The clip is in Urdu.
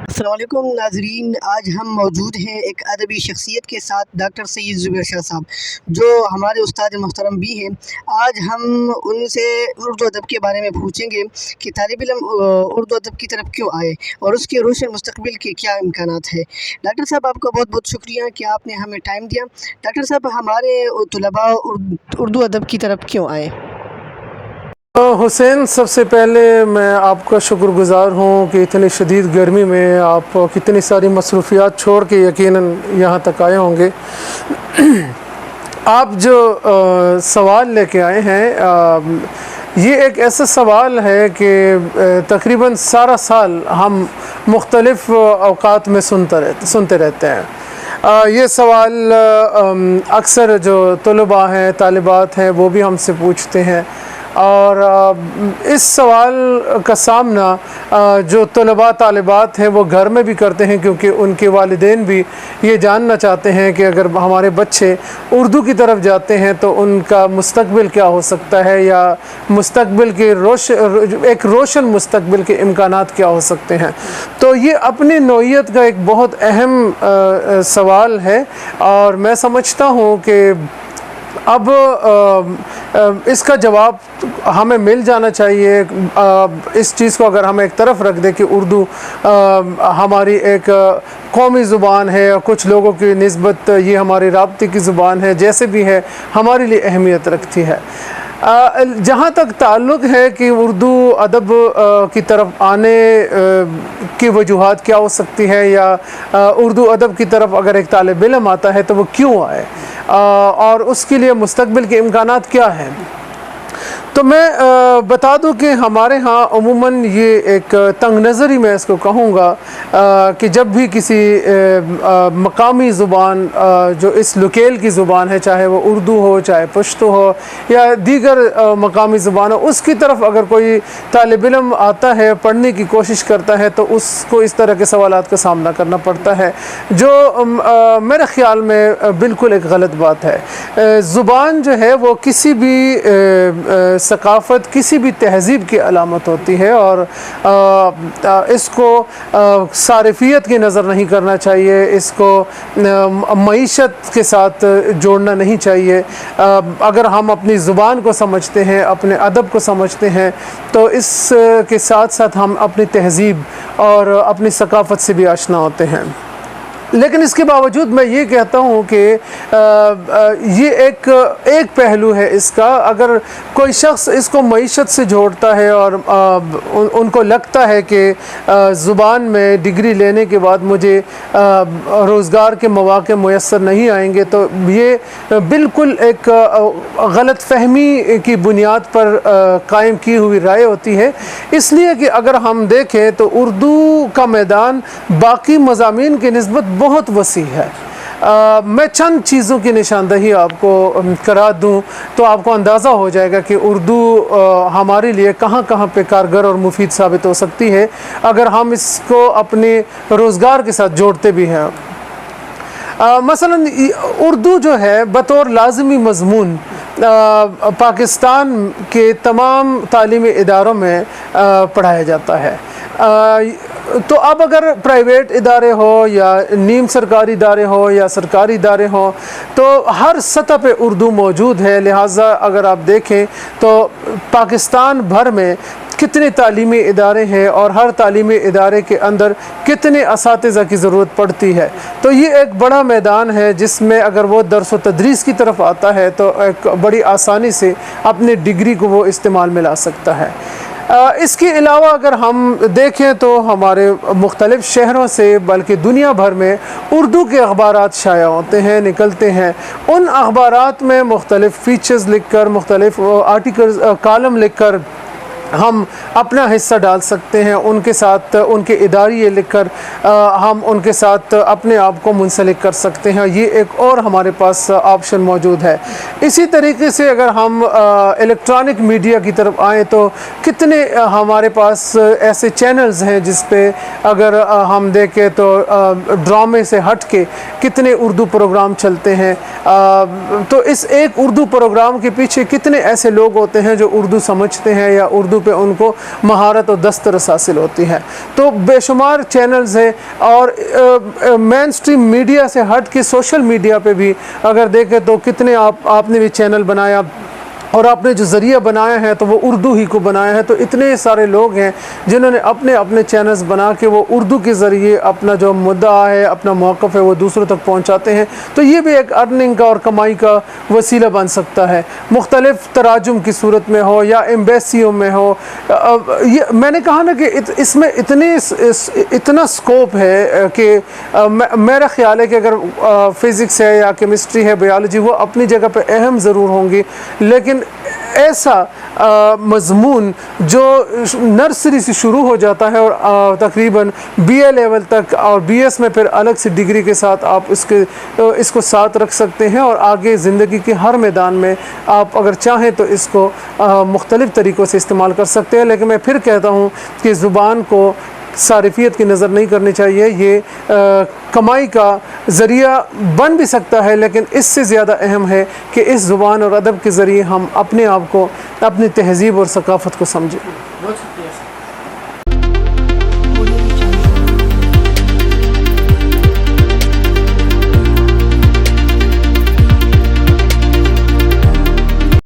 السلام علیکم ناظرین، آج ہم موجود ہیں ایک ادبی شخصیت کے ساتھ، ڈاکٹر سید زبیر شاہ صاحب، جو ہمارے استاد محترم بھی ہیں۔ آج ہم ان سے اردو ادب کے بارے میں پوچھیں گے کہ طالب علم اردو ادب کی طرف کیوں آئے اور اس کے روشن مستقبل کے کیا امکانات ہیں۔ ڈاکٹر صاحب، آپ کا بہت بہت شکریہ کہ آپ نے ہمیں ٹائم دیا۔ ڈاکٹر صاحب، ہمارے طلباء اردو ادب کی طرف کیوں آئے؟ حسین، سب سے پہلے میں آپ کا شکر گزار ہوں کہ اتنی شدید گرمی میں آپ کتنی ساری مصروفیات چھوڑ کے یقیناً یہاں تک آئے ہوں گے۔ آپ جو سوال لے کے آئے ہیں، یہ ایک ایسا سوال ہے کہ تقریباً سارا سال ہم مختلف اوقات میں سنتے رہتے ہیں۔ یہ سوال اکثر جو طلباء ہیں، طالبات ہیں، وہ بھی ہم سے پوچھتے ہیں، اور اس سوال کا سامنا جو طلباء طالبات ہیں وہ گھر میں بھی کرتے ہیں، کیونکہ ان کے والدین بھی یہ جاننا چاہتے ہیں کہ اگر ہمارے بچے اردو کی طرف جاتے ہیں تو ان کا مستقبل کیا ہو سکتا ہے، یا مستقبل کے ایک روشن مستقبل کے امکانات کیا ہو سکتے ہیں۔ تو یہ اپنی نوعیت کا ایک بہت اہم سوال ہے، اور میں سمجھتا ہوں کہ اب اس کا جواب ہمیں مل جانا چاہیے۔ اس چیز کو اگر ہم ایک طرف رکھ دیں کہ اردو ہماری ایک قومی زبان ہے، اور کچھ لوگوں کی نسبت یہ ہماری رابطے کی زبان ہے، جیسے بھی ہے ہمارے لیے اہمیت رکھتی ہے۔ جہاں تک تعلق ہے کہ اردو ادب کی طرف آنے کی وجوہات کیا ہو سکتی ہے، یا اردو ادب کی طرف اگر ایک طالب علم آتا ہے تو وہ کیوں آئے، اور اس کے لیے مستقبل کے امکانات کیا ہیں، تو میں بتا دوں کہ ہمارے ہاں عموماً یہ ایک تنگ نظری میں اس کو کہوں گا کہ جب بھی کسی مقامی زبان جو اس لوکیل کی زبان ہے، چاہے وہ اردو ہو، چاہے پشتو ہو، یا دیگر مقامی زبان ہو، اس کی طرف اگر کوئی طالب علم آتا ہے، پڑھنے کی کوشش کرتا ہے، تو اس کو اس طرح کے سوالات کا سامنا کرنا پڑتا ہے، جو میرے خیال میں بالکل ایک غلط بات ہے۔ زبان جو ہے وہ کسی بھی ثقافت، کسی بھی تہذیب کی علامت ہوتی ہے، اور اس کو صارفیت کی نظر نہیں کرنا چاہیے، اس کو معیشت کے ساتھ جوڑنا نہیں چاہیے۔ اگر ہم اپنی زبان کو سمجھتے ہیں، اپنے ادب کو سمجھتے ہیں، تو اس کے ساتھ ساتھ ہم اپنی تہذیب اور اپنی ثقافت سے بھی آشنا ہوتے ہیں۔ لیکن اس کے باوجود میں یہ کہتا ہوں کہ یہ ایک پہلو ہے اس کا۔ اگر کوئی شخص اس کو معیشت سے جوڑتا ہے، اور ان کو لگتا ہے کہ زبان میں ڈگری لینے کے بعد مجھے روزگار کے مواقع میسر نہیں آئیں گے، تو یہ بالکل ایک غلط فہمی کی بنیاد پر قائم کی ہوئی رائے ہوتی ہے۔ اس لیے کہ اگر ہم دیکھیں تو اردو کا میدان باقی مضامین کی نسبت بہت وسیع ہے۔ میں چند چیزوں کی نشاندہی آپ کو کرا دوں تو آپ کو اندازہ ہو جائے گا کہ اردو ہمارے لیے کہاں کہاں پہ کارگر اور مفید ثابت ہو سکتی ہے، اگر ہم اس کو اپنے روزگار کے ساتھ جوڑتے بھی ہیں۔ مثلا اردو جو ہے بطور لازمی مضمون پاکستان کے تمام تعلیمی اداروں میں پڑھایا جاتا ہے۔ تو اب اگر پرائیویٹ ادارے ہو، یا نیم سرکاری ادارے ہو، یا سرکاری ادارے ہوں، تو ہر سطح پہ اردو موجود ہے۔ لہٰذا اگر آپ دیکھیں تو پاکستان بھر میں کتنے تعلیمی ادارے ہیں، اور ہر تعلیمی ادارے کے اندر کتنے اساتذہ کی ضرورت پڑتی ہے، تو یہ ایک بڑا میدان ہے جس میں اگر وہ درس و تدریس کی طرف آتا ہے تو ایک بڑی آسانی سے اپنی ڈگری کو وہ استعمال میں لا سکتا ہے۔ اس کے علاوہ اگر ہم دیکھیں تو ہمارے مختلف شہروں سے بلکہ دنیا بھر میں اردو کے اخبارات شائع ہوتے ہیں، نکلتے ہیں۔ ان اخبارات میں مختلف فیچرز لکھ کر، مختلف آرٹیکلز، کالم لکھ کر ہم اپنا حصہ ڈال سکتے ہیں، ان کے ساتھ ان کے اداریے لکھ کر ہم ان کے ساتھ اپنے آپ کو منسلک کر سکتے ہیں۔ یہ ایک اور ہمارے پاس آپشن موجود ہے۔ اسی طریقے سے اگر ہم الیکٹرانک میڈیا کی طرف آئیں تو کتنے ہمارے پاس ایسے چینلز ہیں جس پہ اگر ہم دیکھیں تو ڈرامے سے ہٹ کے کتنے اردو پروگرام چلتے ہیں. تو اس ایک اردو پروگرام کے پیچھے کتنے ایسے لوگ ہوتے ہیں جو اردو سمجھتے ہیں یا اردو پہ ان کو مہارت اور دسترس حاصل ہوتی ہے. تو بے شمار چینلز ہیں اور مین اسٹریم میڈیا سے ہٹ کے سوشل میڈیا پہ بھی اگر دیکھیں تو کتنے آپ نے بھی چینل بنایا اور آپ نے جو ذریعہ بنایا ہے تو وہ اردو ہی کو بنایا ہے. تو اتنے سارے لوگ ہیں جنہوں نے اپنے چینلز بنا کے وہ اردو کے ذریعے اپنا جو مدعا ہے اپنا موقف ہے وہ دوسروں تک پہنچاتے ہیں. تو یہ بھی ایک ارننگ کا اور کمائی کا وسیلہ بن سکتا ہے, مختلف تراجم کی صورت میں ہو یا ایمبیسیوں میں ہو. میں نے کہا نا کہ اس میں اتنا سکوپ ہے کہ میرا خیال ہے کہ اگر فزکس ہے یا کیمسٹری ہے, بایولوجی, وہ اپنی جگہ پہ اہم ضرور ہوں گی, لیکن ایسا مضمون جو نرسری سے شروع ہو جاتا ہے اور تقریباً بی اے لیول تک اور بی ایس میں پھر الگ سے ڈگری کے ساتھ آپ اس کو ساتھ رکھ سکتے ہیں اور آگے زندگی کے ہر میدان میں آپ اگر چاہیں تو اس کو مختلف طریقوں سے استعمال کر سکتے ہیں. لیکن میں پھر کہتا ہوں کہ زبان کو صارفیت کی نظر نہیں کرنی چاہیے. یہ کمائی کا ذریعہ بن بھی سکتا ہے, لیکن اس سے زیادہ اہم ہے کہ اس زبان اور ادب کے ذریعے ہم اپنے آپ کو, اپنی تہذیب اور ثقافت کو سمجھیں.